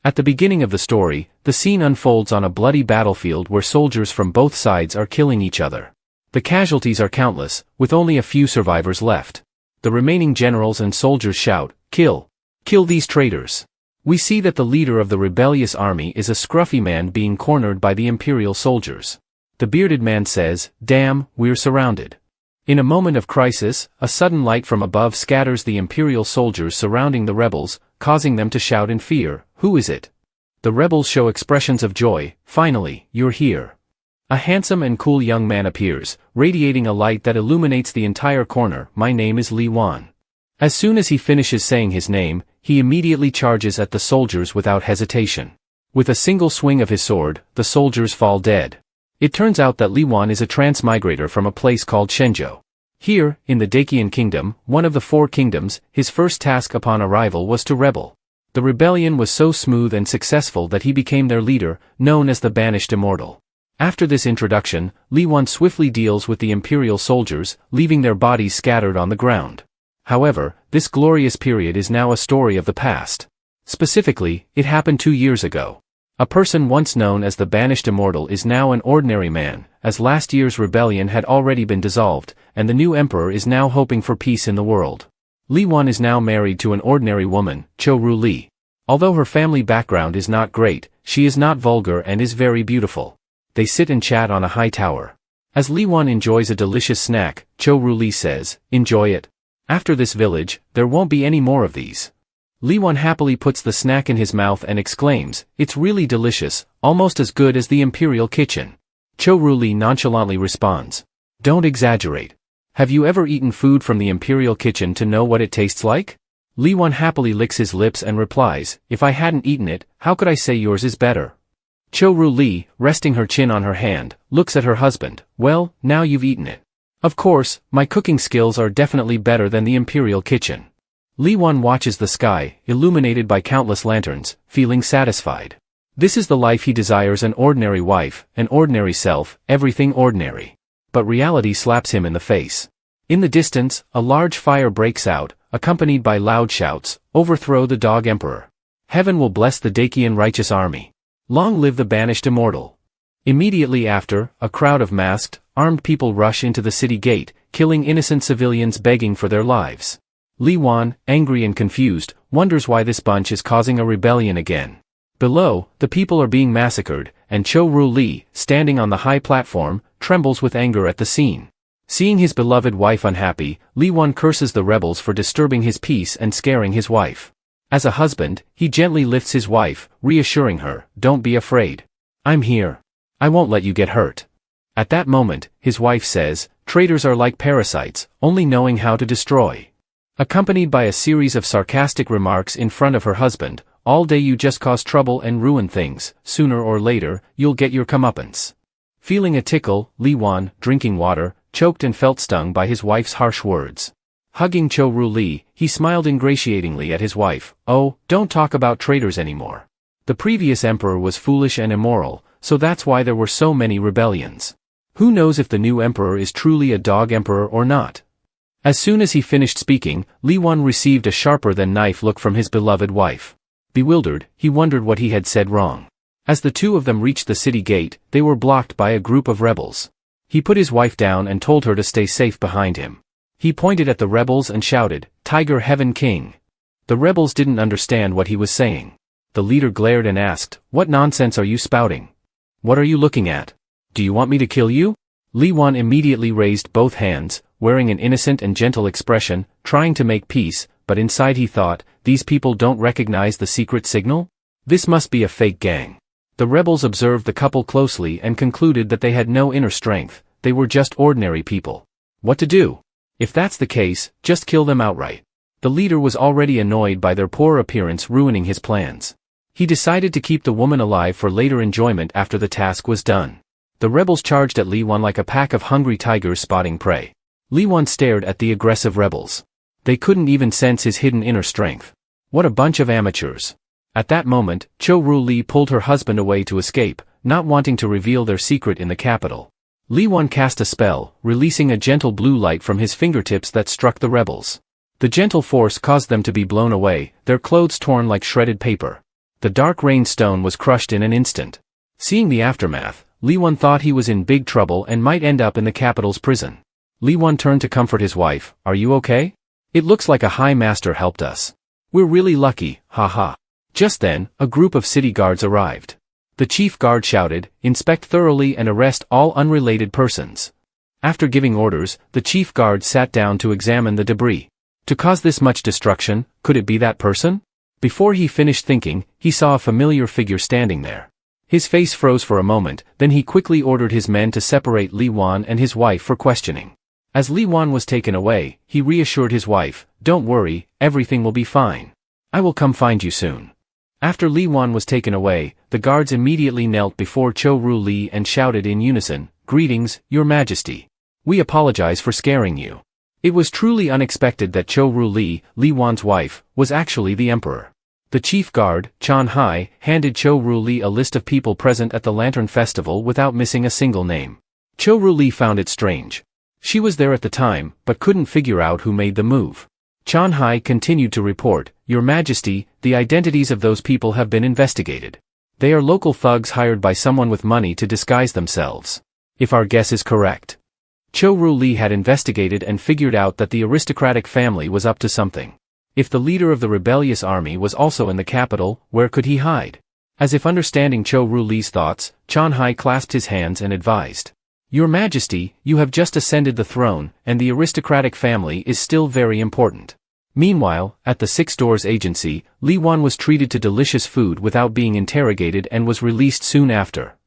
At the beginning of the story, the scene unfolds on a bloody battlefield where soldiers from both sides are killing each other. The casualties are countless, with only a few survivors left. The remaining generals and soldiers shout, "Kill! Kill these traitors!" We see that the leader of the rebellious army is a scruffy man being cornered by the imperial soldiers. The bearded man says, "Damn, we're surrounded." In a moment of crisis, a sudden light from above scatters the imperial soldiers surrounding the rebels, causing them to shout in fear, "Who is it?" The rebels show expressions of joy. "Finally, you're here." A handsome and cool young man appears, radiating a light that illuminates the entire corner. "My name is Li Wan." As soon as he finishes saying his name, he immediately charges at the soldiers without hesitation. With a single swing of his sword, the soldiers fall dead. It turns out that Li Wan is a transmigrator from a place called Shenzhou. Here, in the Dacian kingdom, one of the four kingdoms, his first task upon arrival was to rebel. The rebellion was so smooth and successful that he became their leader, known as the Banished Immortal. After this introduction, Li Wan swiftly deals with the imperial soldiers, leaving their bodies scattered on the ground. However, this glorious period is now a story of the past. Specifically, it happened 2 years ago. A person once known as the Banished Immortal is now an ordinary man, as last year's rebellion had already been dissolved, and the new emperor is now hoping for peace in the world. Li Wan is now married to an ordinary woman, Cho Ru Li. Although her family background is not great, she is not vulgar and is very beautiful. They sit and chat on a high tower. As Li Wan enjoys a delicious snack, Cho Ru Li says, "Enjoy it. After this village, there won't be any more of these." Li Wan happily puts the snack in his mouth and exclaims, "It's really delicious, almost as good as the imperial kitchen." Cho Ru Li nonchalantly responds, "Don't exaggerate. Have you ever eaten food from the imperial kitchen to know what it tastes like?" Li Wan happily licks his lips and replies, "If I hadn't eaten it, how could I say yours is better?" Cho Ru Li, resting her chin on her hand, looks at her husband. "Well, now you've eaten it. Of course, my cooking skills are definitely better than the imperial kitchen." Li Wan watches the sky, illuminated by countless lanterns, feeling satisfied. This is the life he desires: an ordinary wife, an ordinary self, everything ordinary. But reality slaps him in the face. In the distance, a large fire breaks out, accompanied by loud shouts, "Overthrow the Dog Emperor! Heaven will bless the Dacian righteous army! Long live the Banished Immortal!" Immediately after, a crowd of masked, armed people rush into the city gate, killing innocent civilians begging for their lives. Li Wan, angry and confused, wonders why this bunch is causing a rebellion again. Below, the people are being massacred, and Cho Ru Li, standing on the high platform, trembles with anger at the scene. Seeing his beloved wife unhappy, Li Wan curses the rebels for disturbing his peace and scaring his wife. As a husband, he gently lifts his wife, reassuring her, "Don't be afraid. I'm here. I won't let you get hurt." At that moment, his wife says, "Traitors are like parasites, only knowing how to destroy." Accompanied by a series of sarcastic remarks in front of her husband, "All day you just cause trouble and ruin things, sooner or later, you'll get your comeuppance." Feeling a tickle, Li Wan, drinking water, choked and felt stung by his wife's harsh words. Hugging Cho Ru Li, he smiled ingratiatingly at his wife. "Oh, don't talk about traitors anymore. The previous emperor was foolish and immoral, so that's why there were so many rebellions. Who knows if the new emperor is truly a dog emperor or not?" As soon as he finished speaking, Li Wan received a sharper-than-knife look from his beloved wife. Bewildered, he wondered what he had said wrong. As the two of them reached the city gate, they were blocked by a group of rebels. He put his wife down and told her to stay safe behind him. He pointed at the rebels and shouted, "Tiger Heaven King!" The rebels didn't understand what he was saying. The leader glared and asked, "What nonsense are you spouting? What are you looking at? Do you want me to kill you?" Li Wan immediately raised both hands, wearing an innocent and gentle expression, trying to make peace, but inside he thought, "These people don't recognize the secret signal? This must be a fake gang." The rebels observed the couple closely and concluded that they had no inner strength, they were just ordinary people. What to do? If that's the case, just kill them outright. The leader was already annoyed by their poor appearance ruining his plans. He decided to keep the woman alive for later enjoyment after the task was done. The rebels charged at Li Wan like a pack of hungry tigers spotting prey. Li Wan stared at the aggressive rebels. They couldn't even sense his hidden inner strength. What a bunch of amateurs. At that moment, Cho Ru Li pulled her husband away to escape, not wanting to reveal their secret in the capital. Li Wan cast a spell, releasing a gentle blue light from his fingertips that struck the rebels. The gentle force caused them to be blown away, their clothes torn like shredded paper. The dark rain stone was crushed in an instant. Seeing the aftermath, Li Wan thought he was in big trouble and might end up in the capital's prison. Li Wan turned to comfort his wife. Are you okay? It looks like a high master helped us. We're really lucky, haha. Just then, a group of city guards arrived. The chief guard shouted, inspect thoroughly and arrest all unrelated persons. After giving orders, the chief guard sat down to examine the debris. To cause this much destruction, could it be that person? Before he finished thinking, he saw a familiar figure standing there. His face froze for a moment, then he quickly ordered his men to separate Li Wan and his wife for questioning. As Li Wan was taken away, he reassured his wife, don't worry, everything will be fine. I will come find you soon. After Li Wan was taken away, the guards immediately knelt before Cho Ru Li and shouted in unison, Greetings, Your Majesty. We apologize for scaring you. It was truly unexpected that Cho Ru Li, Li Wan's wife, was actually the emperor. The chief guard, Chan Hai, handed Cho Ru Li a list of people present at the Lantern Festival without missing a single name. Cho Ru Li found it strange. She was there at the time, but couldn't figure out who made the move. Chan Hai continued to report, Your Majesty, the identities of those people have been investigated. They are local thugs hired by someone with money to disguise themselves. If our guess is correct. Cho Ru Li had investigated and figured out that the aristocratic family was up to something. If the leader of the rebellious army was also in the capital, where could he hide? As if understanding Cho Ru Li's thoughts, Chan Hai clasped his hands and advised. Your Majesty, you have just ascended the throne, and the aristocratic family is still very important. Meanwhile, at the Six Doors Agency, Li Wan was treated to delicious food without being interrogated and was released soon after.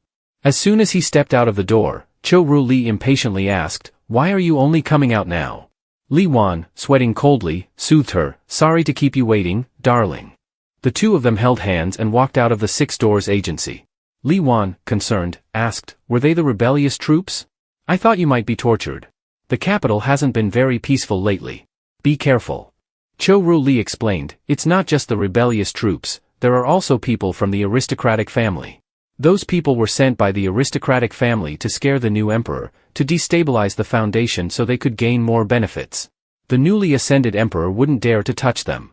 As soon as he stepped out of the door, Cho Ru Li impatiently asked, Why are you only coming out now? Li Wan, sweating coldly, soothed her, Sorry to keep you waiting, darling. The two of them held hands and walked out of the Six Doors Agency. Li Wan, concerned, asked, Were they the rebellious troops? I thought you might be tortured. The capital hasn't been very peaceful lately. Be careful. Cho Ru Li explained, It's not just the rebellious troops, there are also people from the aristocratic family. Those people were sent by the aristocratic family to scare the new emperor, to destabilize the foundation so they could gain more benefits. The newly ascended emperor wouldn't dare to touch them.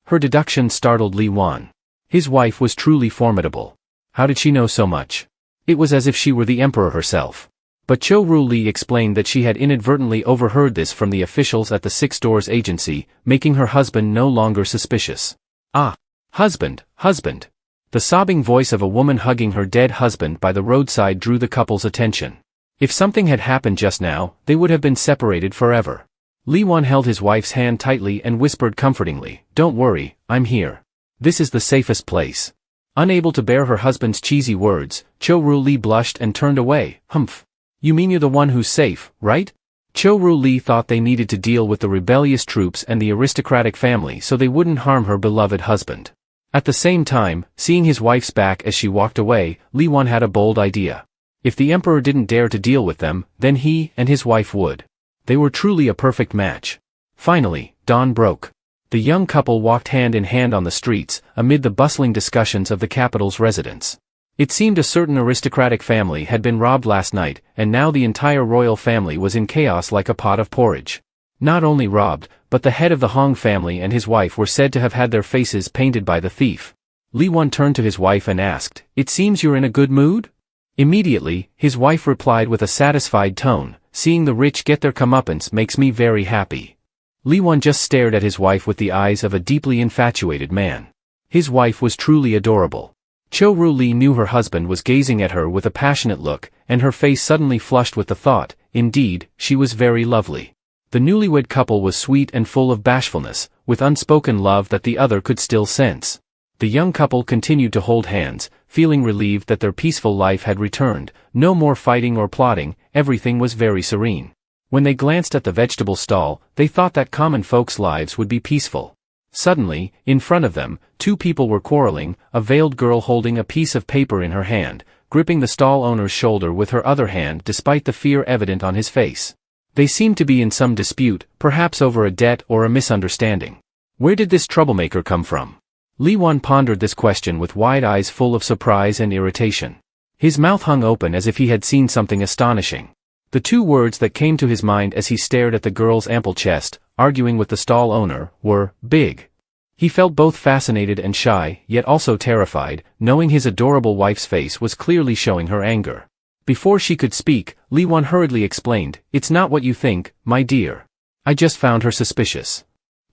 Her deduction startled Li Wan. His wife was truly formidable. How did she know so much? It was as if she were the emperor herself. But Cho Ru Li explained that she had inadvertently overheard this from the officials at the Six Doors Agency, making her husband no longer suspicious. Ah! Husband, husband! The sobbing voice of a woman hugging her dead husband by the roadside drew the couple's attention. If something had happened just now, they would have been separated forever. Li Wan held his wife's hand tightly and whispered comfortingly, Don't worry, I'm here. This is the safest place. Unable to bear her husband's cheesy words, Cho Ru Li blushed and turned away. Humph. You mean you're the one who's safe, right? Cho Ru Li thought they needed to deal with the rebellious troops and the aristocratic family so they wouldn't harm her beloved husband. At the same time, seeing his wife's back as she walked away, Li Wan had a bold idea. If the emperor didn't dare to deal with them, then he and his wife would. They were truly a perfect match. Finally, dawn broke. The young couple walked hand in hand on the streets, amid the bustling discussions of the capital's residents. It seemed a certain aristocratic family had been robbed last night, and now the entire royal family was in chaos like a pot of porridge. Not only robbed, but the head of the Hong family and his wife were said to have had their faces painted by the thief. Li Wan turned to his wife and asked, It seems you're in a good mood? Immediately, his wife replied with a satisfied tone, Seeing the rich get their comeuppance makes me very happy. Li Wan just stared at his wife with the eyes of a deeply infatuated man. His wife was truly adorable. Cho Ru Li knew her husband was gazing at her with a passionate look, and her face suddenly flushed with the thought, indeed, she was very lovely. The newlywed couple was sweet and full of bashfulness, with unspoken love that the other could still sense. The young couple continued to hold hands, feeling relieved that their peaceful life had returned, no more fighting or plotting, everything was very serene. When they glanced at the vegetable stall, they thought that common folks' lives would be peaceful. Suddenly, in front of them, two people were quarreling, a veiled girl holding a piece of paper in her hand, gripping the stall owner's shoulder with her other hand despite the fear evident on his face. They seemed to be in some dispute, perhaps over a debt or a misunderstanding. Where did this troublemaker come from? Li Wan pondered this question with wide eyes full of surprise and irritation. His mouth hung open as if he had seen something astonishing. The two words that came to his mind as he stared at the girl's ample chest, arguing with the stall owner, were, big. He felt both fascinated and shy, yet also terrified, knowing his adorable wife's face was clearly showing her anger. Before she could speak, Li Wan hurriedly explained, "It's not what you think, my dear. I just found her suspicious."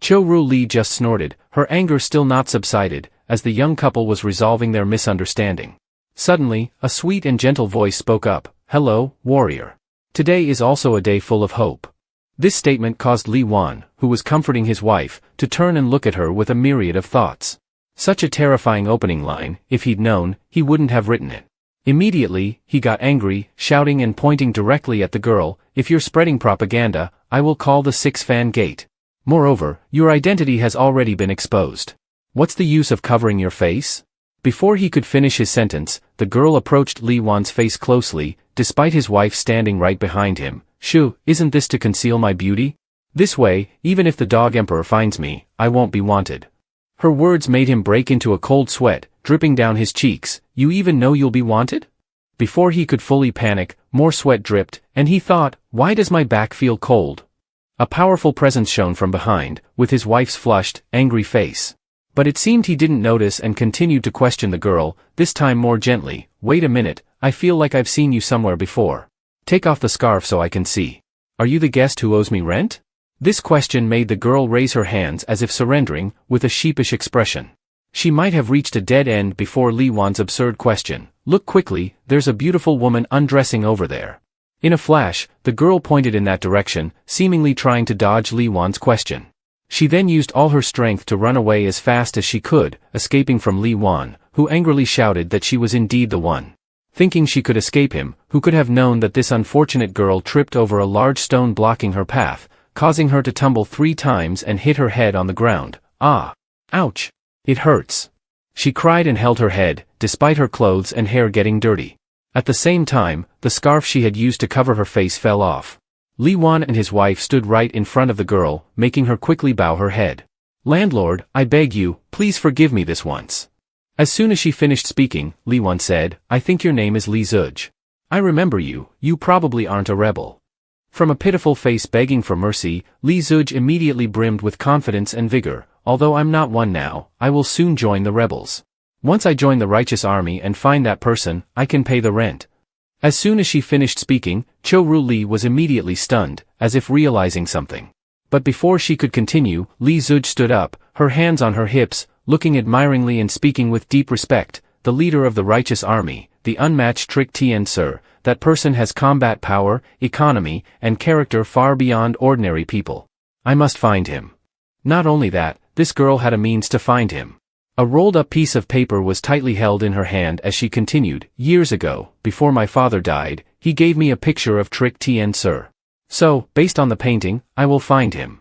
Cho Ru Li just snorted, her anger still not subsided, as the young couple was resolving their misunderstanding. Suddenly, a sweet and gentle voice spoke up, "Hello, warrior. Today is also a day full of hope." This statement caused Li Wan, who was comforting his wife, to turn and look at her with a myriad of thoughts. Such a terrifying opening line, if he'd known, he wouldn't have written it. Immediately, he got angry, shouting and pointing directly at the girl, "If you're spreading propaganda, I will call the 6-fan gate. Moreover, your identity has already been exposed. What's the use of covering your face?" Before he could finish his sentence, the girl approached Li Wan's face closely, despite his wife standing right behind him. "Shoo, isn't this to conceal my beauty? This way, even if the dog emperor finds me, I won't be wanted." Her words made him break into a cold sweat, dripping down his cheeks. "You even know you'll be wanted?" Before he could fully panic, more sweat dripped, and he thought, "Why does my back feel cold?" A powerful presence shone from behind, with his wife's flushed, angry face. But it seemed he didn't notice and continued to question the girl, this time more gently. "Wait a minute, I feel like I've seen you somewhere before. Take off the scarf so I can see. Are you the guest who owes me rent?" This question made the girl raise her hands as if surrendering, with a sheepish expression. She might have reached a dead end before Li Wan's absurd question. "Look quickly, there's a beautiful woman undressing over there." In a flash, the girl pointed in that direction, seemingly trying to dodge Li Wan's question. She then used all her strength to run away as fast as she could, escaping from Li Wan, who angrily shouted that she was indeed the one. Thinking she could escape him, who could have known that this unfortunate girl tripped over a large stone blocking her path, causing her to tumble 3 times and hit her head on the ground. "Ah! Ouch! It hurts!" She cried and held her head, despite her clothes and hair getting dirty. At the same time, the scarf she had used to cover her face fell off. Li Wan and his wife stood right in front of the girl, making her quickly bow her head. "Landlord, I beg you, please forgive me this once." As soon as she finished speaking, Li Wan said, "I think your name is Li Zuj. I remember you, you probably aren't a rebel." From a pitiful face begging for mercy, Li Zuj immediately brimmed with confidence and vigor. "Although I'm not one now, I will soon join the rebels. Once I join the righteous army and find that person, I can pay the rent." As soon as she finished speaking, Cho Ru Li was immediately stunned, as if realizing something. But before she could continue, Li Zuj stood up, her hands on her hips, looking admiringly and speaking with deep respect. "The leader of the righteous army, the unmatched Trick Tien Sir, that person has combat power, economy, and character far beyond ordinary people. I must find him." Not only that, this girl had a means to find him. A rolled-up piece of paper was tightly held in her hand as she continued, "Years ago, before my father died, he gave me a picture of Trick Tien Sir. So, based on the painting, I will find him."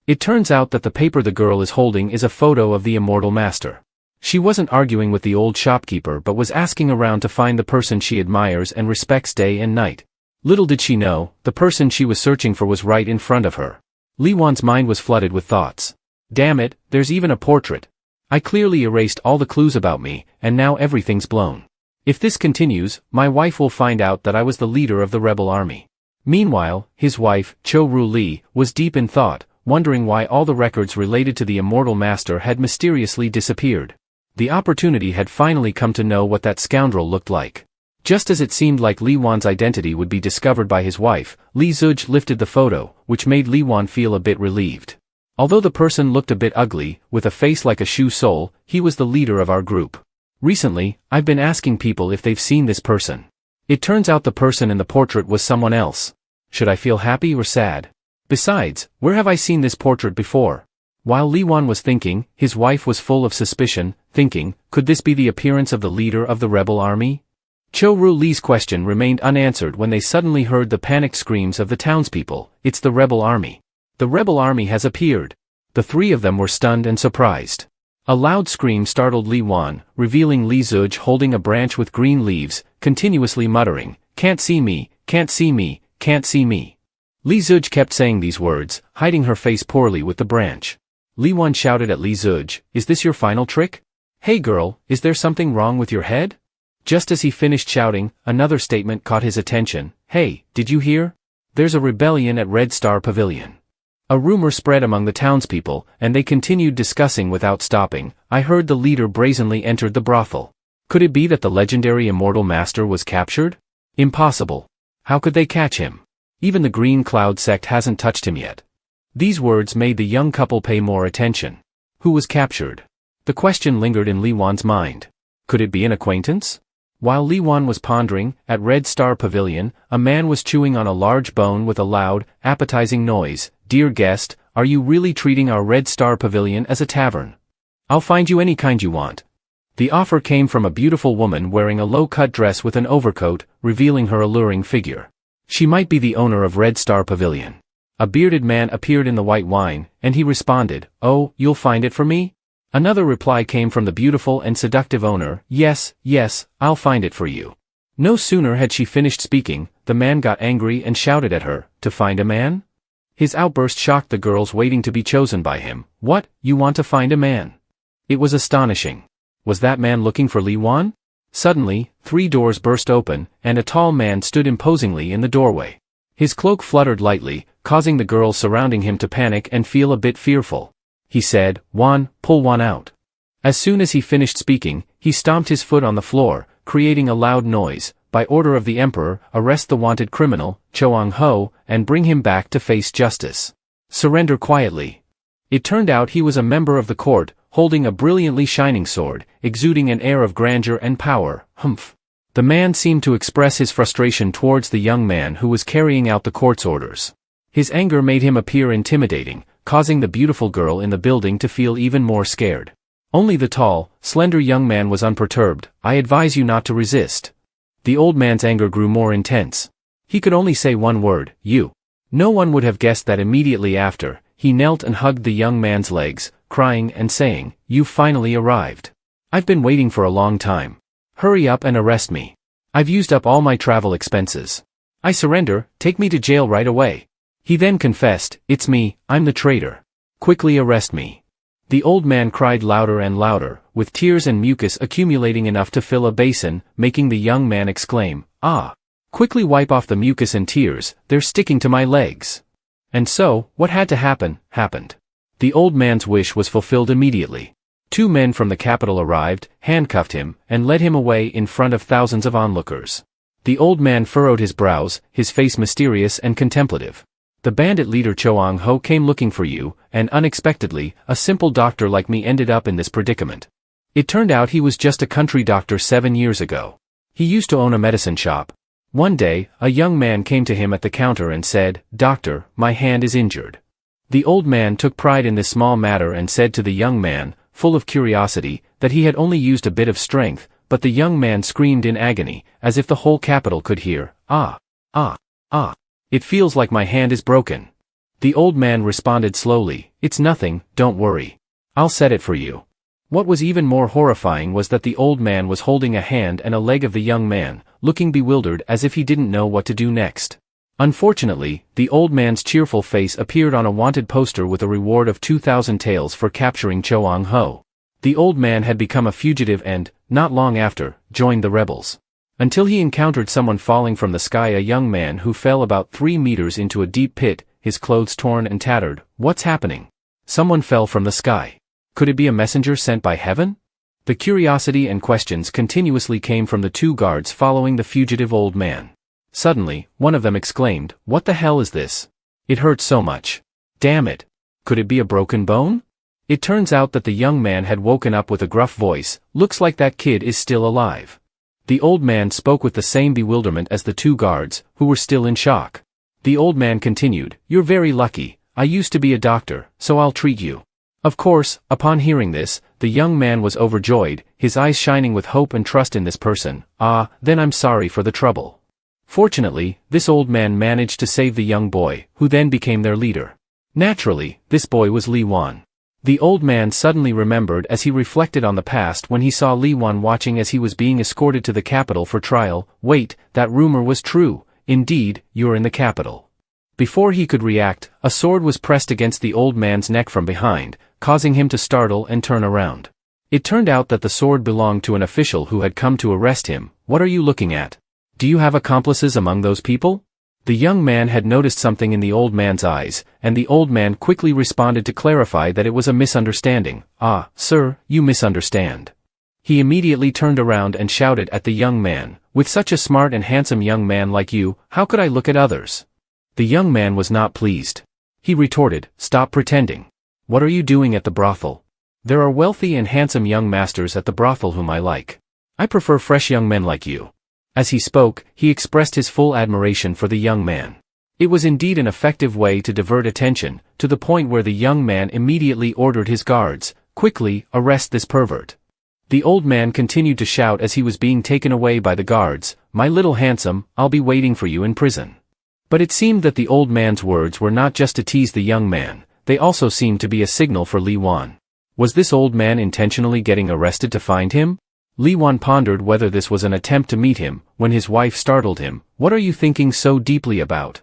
It turns out that the paper the girl is holding is a photo of the immortal master. She wasn't arguing with the old shopkeeper but was asking around to find the person she admires and respects day and night. Little did she know, the person she was searching for was right in front of her. Li Wan's mind was flooded with thoughts. "Damn it, there's even a portrait. I clearly erased all the clues about me, and now everything's blown. If this continues, my wife will find out that I was the leader of the rebel army." Meanwhile, his wife, Cho Ru Li, was deep in thought, wondering why all the records related to the immortal master had mysteriously disappeared. The opportunity had finally come to know what that scoundrel looked like. Just as it seemed like Li Wan's identity would be discovered by his wife, Li Zuj lifted the photo, which made Li Wan feel a bit relieved. Although the person looked a bit ugly, with a face like a shoe sole, he was the leader of our group. Recently, I've been asking people if they've seen this person. It turns out the person in the portrait was someone else. Should I feel happy or sad? Besides, where have I seen this portrait before? While Li Wan was thinking, his wife was full of suspicion, thinking, could this be the appearance of the leader of the rebel army? Cho Ru Li's question remained unanswered when they suddenly heard the panicked screams of the townspeople. "It's the rebel army. The rebel army has appeared." The 3 of them were stunned and surprised. A loud scream startled Li Wan, revealing Li Zuj holding a branch with green leaves, continuously muttering, "Can't see me, can't see me, can't see me." Li Zuj kept saying these words, hiding her face poorly with the branch. Li Wan shouted at Li Zuj, "Is this your final trick? Hey girl, is there something wrong with your head?" Just as he finished shouting, another statement caught his attention. "Hey, did you hear? There's a rebellion at Red Star Pavilion." A rumor spread among the townspeople, and they continued discussing without stopping. I heard the leader brazenly entered the brothel. Could it be that the legendary immortal master was captured? Impossible. How could they catch him? Even the Green Cloud sect hasn't touched him yet. These words made the young couple pay more attention. Who was captured? The question lingered in Li Wan's mind. Could it be an acquaintance? While Li Wan was pondering, at Red Star Pavilion, a man was chewing on a large bone with a loud, appetizing noise. Dear guest, are you really treating our Red Star Pavilion as a tavern? I'll find you any kind you want. The offer came from a beautiful woman wearing a low-cut dress with an overcoat, revealing her alluring figure. She might be the owner of Red Star Pavilion. A bearded man appeared in the white wine, and he responded, "Oh, you'll find it for me?" Another reply came from the beautiful and seductive owner, "Yes, yes, I'll find it for you." No sooner had she finished speaking, the man got angry and shouted at her, "To find a man?" His outburst shocked the girls waiting to be chosen by him. "What, you want to find a man?" It was astonishing. Was that man looking for Li Wan? Suddenly, 3 doors burst open, and a tall man stood imposingly in the doorway. His cloak fluttered lightly, causing the girls surrounding him to panic and feel a bit fearful. He said, "Wan, pull Wan out." As soon as he finished speaking, he stomped his foot on the floor, creating a loud noise. "By order of the Emperor, arrest the wanted criminal, Choang Ho, and bring him back to face justice. Surrender quietly." It turned out he was a member of the court, holding a brilliantly shining sword, exuding an air of grandeur and power. Humph. The man seemed to express his frustration towards the young man who was carrying out the court's orders. His anger made him appear intimidating, causing the beautiful girl in the building to feel even more scared. Only the tall, slender young man was unperturbed. "I advise you not to resist." The old man's anger grew more intense. He could only say one word, "You." No one would have guessed that immediately after, he knelt and hugged the young man's legs, crying and saying, "You've finally arrived. I've been waiting for a long time. Hurry up and arrest me. I've used up all my travel expenses. I surrender, take me to jail right away." He then confessed, "It's me, I'm the traitor. Quickly arrest me." The old man cried louder and louder, with tears and mucus accumulating enough to fill a basin, making the young man exclaim, "Ah! Quickly wipe off the mucus and tears, they're sticking to my legs." And so, what had to happen, happened. The old man's wish was fulfilled immediately. 2 men from the capital arrived, handcuffed him, and led him away in front of thousands of onlookers. The old man furrowed his brows, his face mysterious and contemplative. "The bandit leader Choang Ho came looking for you, and unexpectedly, a simple doctor like me ended up in this predicament. It turned out he was just a country doctor 7 years ago. He used to own a medicine shop. One day, a young man came to him at the counter and said, 'Doctor, my hand is injured.' The old man took pride in this small matter and said to the young man, full of curiosity, that he had only used a bit of strength, but the young man screamed in agony, as if the whole capital could hear, 'Ah! Ah! Ah! It feels like my hand is broken.' The old man responded slowly, 'It's nothing, don't worry. I'll set it for you.' What was even more horrifying was that the old man was holding a hand and a leg of the young man, looking bewildered as if he didn't know what to do next. Unfortunately, the old man's cheerful face appeared on a wanted poster with a reward of 2,000 taels for capturing Choang Ho. The old man had become a fugitive and, not long after, joined the rebels. Until he encountered someone falling from the sky, a young man who fell about 3 meters into a deep pit, his clothes torn and tattered. What's happening? Someone fell from the sky. Could it be a messenger sent by heaven? The curiosity and questions continuously came from the 2 guards following the fugitive old man. Suddenly, one of them exclaimed, "What the hell is this? It hurts so much. Damn it. Could it be a broken bone?" It turns out that the young man had woken up with a gruff voice, "Looks like that kid is still alive." The old man spoke with the same bewilderment as the 2 guards, who were still in shock. The old man continued, "You're very lucky. I used to be a doctor, so I'll treat you." Of course, upon hearing this, the young man was overjoyed, his eyes shining with hope and trust in this person. "Ah, then I'm sorry for the trouble." Fortunately, this old man managed to save the young boy, who then became their leader. Naturally, this boy was Li Wan. The old man suddenly remembered as he reflected on the past when he saw Li Wan watching as he was being escorted to the capital for trial. "Wait, that rumor was true. Indeed, you're in the capital." Before he could react, a sword was pressed against the old man's neck from behind, causing him to startle and turn around. It turned out that the sword belonged to an official who had come to arrest him. "What are you looking at? Do you have accomplices among those people?" The young man had noticed something in the old man's eyes, and the old man quickly responded to clarify that it was a misunderstanding. "Ah, sir, you misunderstand." He immediately turned around and shouted at the young man, "With such a smart and handsome young man like you, how could I look at others?" The young man was not pleased. He retorted, "Stop pretending. What are you doing at the brothel? There are wealthy and handsome young masters at the brothel whom I like. I prefer fresh young men like you." As he spoke, he expressed his full admiration for the young man. It was indeed an effective way to divert attention, to the point where the young man immediately ordered his guards, "Quickly, arrest this pervert." The old man continued to shout as he was being taken away by the guards, "My little handsome, I'll be waiting for you in prison." But it seemed that the old man's words were not just to tease the young man, they also seemed to be a signal for Li Wan. Was this old man intentionally getting arrested to find him? Li Wan pondered whether this was an attempt to meet him, when his wife startled him. "What are you thinking so deeply about?"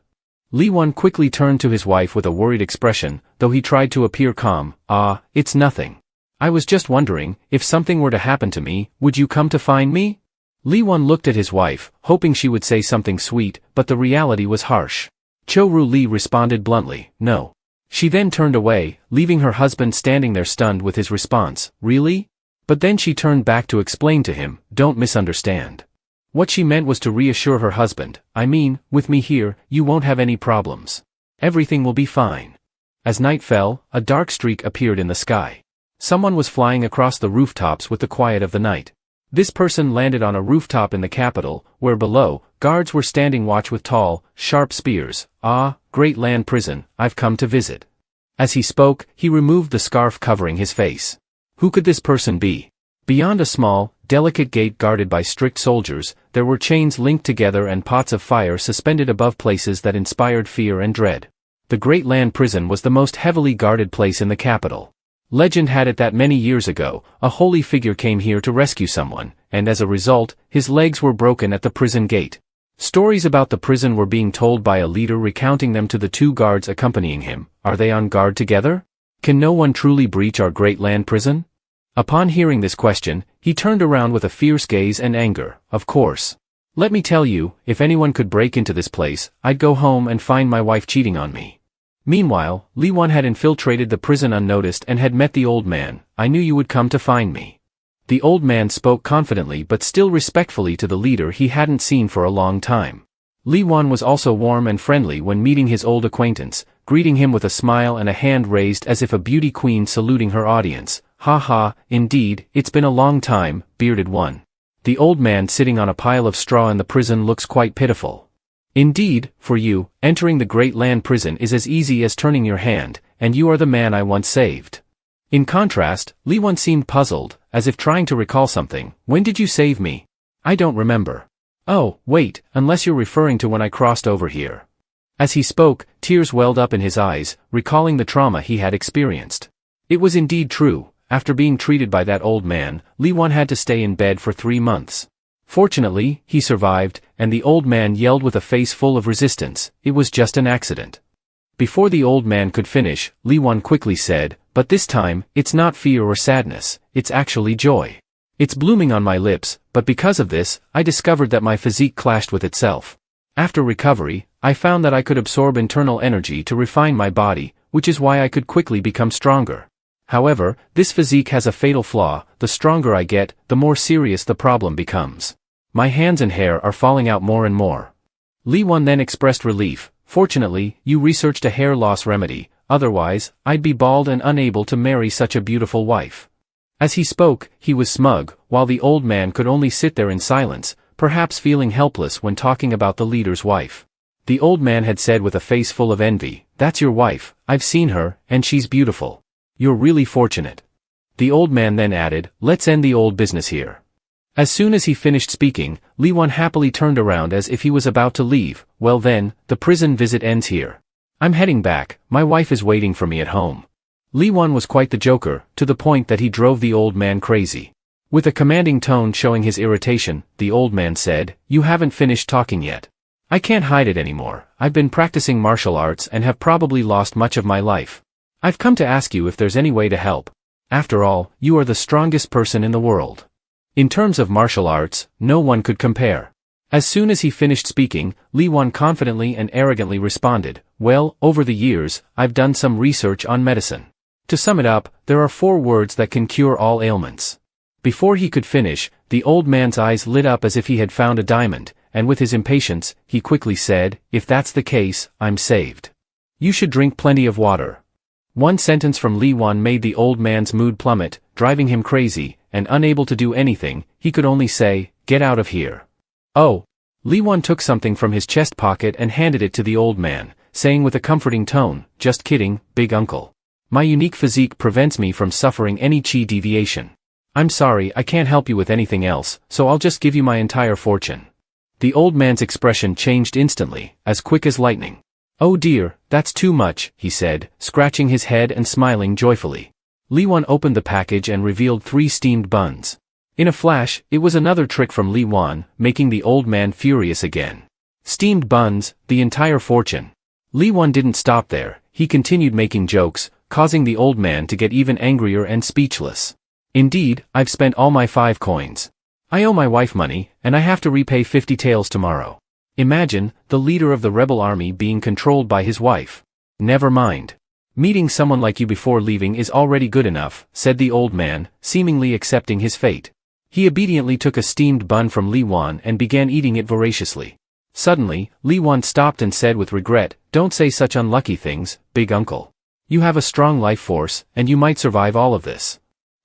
Li Wan quickly turned to his wife with a worried expression, though he tried to appear calm. "Ah, it's nothing. I was just wondering, if something were to happen to me, would you come to find me?" Li Wan looked at his wife, hoping she would say something sweet, but the reality was harsh. Cho-Ru Li responded bluntly, "No." She then turned away, leaving her husband standing there stunned with his response, "Really?" But then she turned back to explain to him, "Don't misunderstand." What she meant was to reassure her husband, "I mean, with me here, you won't have any problems. Everything will be fine." As night fell, a dark streak appeared in the sky. Someone was flying across the rooftops with the quiet of the night. This person landed on a rooftop in the capital, where below, guards were standing watch with tall, sharp spears. "Ah, great land prison, I've come to visit." As he spoke, he removed the scarf covering his face. Who could this person be? Beyond a small, delicate gate guarded by strict soldiers, there were chains linked together and pots of fire suspended above places that inspired fear and dread. The Great Land Prison was the most heavily guarded place in the capital. Legend had it that many years ago, a holy figure came here to rescue someone, and as a result, his legs were broken at the prison gate. Stories about the prison were being told by a leader recounting them to the two guards accompanying him. Are they on guard together? Can no one truly breach our Great Land Prison? Upon hearing this question, he turned around with a fierce gaze and anger. "Of course. Let me tell you, if anyone could break into this place, I'd go home and find my wife cheating on me." Meanwhile, Li Wan had infiltrated the prison unnoticed and had met the old man. "I knew you would come to find me." The old man spoke confidently but still respectfully to the leader he hadn't seen for a long time. Li Wan was also warm and friendly when meeting his old acquaintance, greeting him with a smile and a hand raised as if a beauty queen saluting her audience. "Ha ha, indeed, it's been a long time, bearded one." The old man sitting on a pile of straw in the prison looks quite pitiful. "Indeed, for you, entering the Great Land Prison is as easy as turning your hand, and you are the man I once saved." In contrast, Li Wan seemed puzzled, as if trying to recall something. "When did you save me? I don't remember." "Oh, wait, unless you're referring to when I crossed over here." As he spoke, tears welled up in his eyes, recalling the trauma he had experienced. It was indeed true. After being treated by that old man, Li Wan had to stay in bed for 3 months. Fortunately, he survived, and the old man yelled with a face full of resistance, "It was just an accident." Before the old man could finish, Li Wan quickly said, "But this time, it's not fear or sadness, it's actually joy. It's blooming on my lips, but because of this, I discovered that my physique clashed with itself. After recovery, I found that I could absorb internal energy to refine my body, which is why I could quickly become stronger. However, this physique has a fatal flaw. The stronger I get, the more serious the problem becomes. My hands and hair are falling out more and more." Li Wan then expressed relief. "Fortunately, you researched a hair loss remedy, otherwise, I'd be bald and unable to marry such a beautiful wife." As he spoke, he was smug, while the old man could only sit there in silence, perhaps feeling helpless when talking about the leader's wife. The old man had said with a face full of envy, "That's your wife, I've seen her, and she's beautiful. You're really fortunate." The old man then added, "Let's end the old business here." As soon as he finished speaking, Li Wan happily turned around as if he was about to leave. "Well then, the prison visit ends here. I'm heading back, my wife is waiting for me at home." Li Wan was quite the joker, to the point that he drove the old man crazy. With a commanding tone showing his irritation, the old man said, "You haven't finished talking yet. I can't hide it anymore. I've been practicing martial arts and have probably lost much of my life. I've come to ask you if there's any way to help. After all, you are the strongest person in the world. In terms of martial arts, no one could compare. As soon as he finished speaking, Li Wan confidently and arrogantly responded, "Well, over the years, I've done some research on medicine. To sum it up, there are 4 words that can cure all ailments." Before he could finish, the old man's eyes lit up as if he had found a diamond, and with his impatience, he quickly said, "If that's the case, I'm saved. You should drink plenty of water." One sentence from Li Wan made the old man's mood plummet, driving him crazy, and unable to do anything, he could only say, "Get out of here." "Oh." Li Wan took something from his chest pocket and handed it to the old man, saying with a comforting tone, "Just kidding, big uncle. My unique physique prevents me from suffering any qi deviation. I'm sorry, I can't help you with anything else, so I'll just give you my entire fortune." The old man's expression changed instantly, as quick as lightning. "Oh dear, that's too much," he said, scratching his head and smiling joyfully. Li Wan opened the package and revealed 3 steamed buns. In a flash, it was another trick from Li Wan, making the old man furious again. Steamed buns, the entire fortune. Li Wan didn't stop there, he continued making jokes, causing the old man to get even angrier and speechless. "Indeed, I've spent all my 5 coins. I owe my wife money, and I have to repay 50 taels tomorrow. Imagine, the leader of the rebel army being controlled by his wife. Never mind. Meeting someone like you before leaving is already good enough," said the old man, seemingly accepting his fate. He obediently took a steamed bun from Li Wan and began eating it voraciously. Suddenly, Li Wan stopped and said with regret, "Don't say such unlucky things, big uncle. You have a strong life force, and you might survive all of this."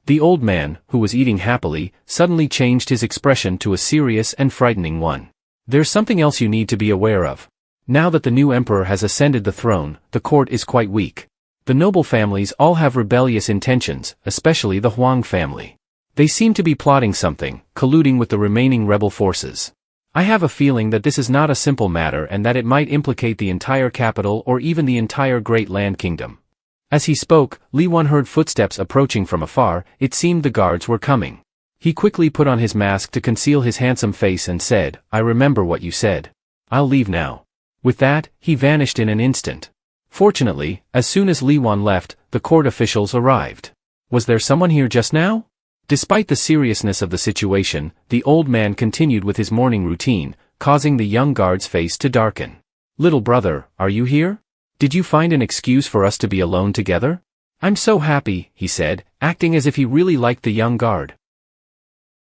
The old man, who was eating happily, suddenly changed his expression to a serious and frightening one. "There's something else you need to be aware of. Now that the new emperor has ascended the throne, the court is quite weak. The noble families all have rebellious intentions, especially the Huang family. They seem to be plotting something, colluding with the remaining rebel forces. I have a feeling that this is not a simple matter and that it might implicate the entire capital or even the entire Great Land Kingdom." As he spoke, Li Wan heard footsteps approaching from afar. It seemed the guards were coming. He quickly put on his mask to conceal his handsome face and said, "I remember what you said. I'll leave now." With that, he vanished in an instant. Fortunately, as soon as Li Wan left, the court officials arrived. Was there someone here just now? Despite the seriousness of the situation, the old man continued with his morning routine, causing the young guard's face to darken. "Little brother, are you here? Did you find an excuse for us to be alone together? I'm so happy," he said, acting as if he really liked the young guard.